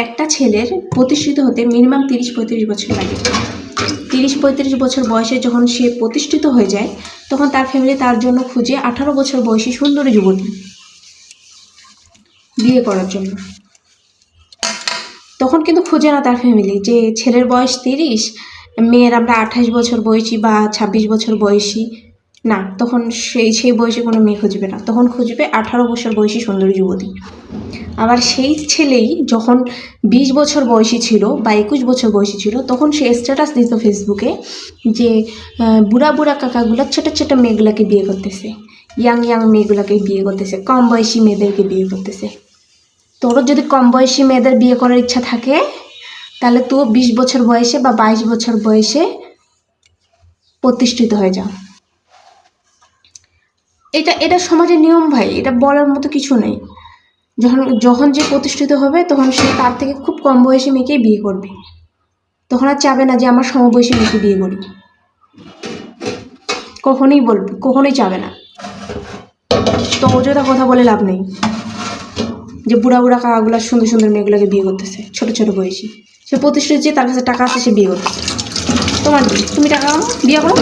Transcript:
একটা ছেলের প্রতিষ্ঠিত হতে মিনিমাম 30-35 বছর লাগে। 30-35 বছর বয়সে যখন সে প্রতিষ্ঠিত হয়ে যায়, তখন তার ফ্যামিলি তার জন্য খুঁজে 18 বছর বয়সী সুন্দরী যুবতী বিয়ে করার জন্য। তখন কিন্তু খোঁজে না তার ফ্যামিলি যে ছেলের বয়স 30, মেয়ের আমরা 28 বছর বয়সী বা 26 বছর বয়সী, না, তখন সেই বয়সে কোনো মেয়ে খুঁজবে না, তখন খুঁজবে 18 বছর বয়সী সুন্দরী যুবতী। আবার সেই ছেলেই যখন 20 বছর বয়সী ছিল বা 21 বছর বয়সী ছিল, তখন সে স্ট্যাটাস দিত ফেসবুকে যে বুড়া বুড়া কাকাগুলো ছোটো ছোটো মেয়েগুলোকে বিয়ে করতেছে, ইয়াং মেয়েগুলোকে বিয়ে করতেছে, কম বয়সী মেয়েদেরকে বিয়ে করতেছে। তোরও যদি কম বয়সী মেয়েদের বিয়ে করার ইচ্ছা থাকে, তাহলে তুই 20 বছর বয়সে বা 22 বছর বয়সে প্রতিষ্ঠিত হয়ে যা। এটা সমাজের নিয়ম ভাই, এটা বলার মতো কিছু নেই। যখন যে প্রতিষ্ঠিত হবে, তখন সে তার থেকে খুব কম বয়সী মেয়েকেই বিয়ে করবে। তখন আর চাবে না যে আমার সমবয়সী মেয়েকে বিয়ে করি, কখনোই চাবে না। তো অযথা কথা বলে লাভ নেই যে বুড়া বুড়া কাকাগুলা সুন্দর সুন্দর মেয়েগুলোকে বিয়ে করতেছে ছোট ছোট বয়সী। সে প্রতিষ্ঠিত, যে তার কাছে টাকা আছে সে বিয়ে করতেছে। তোমার কি? তুমি টাকা বিয়ে করো।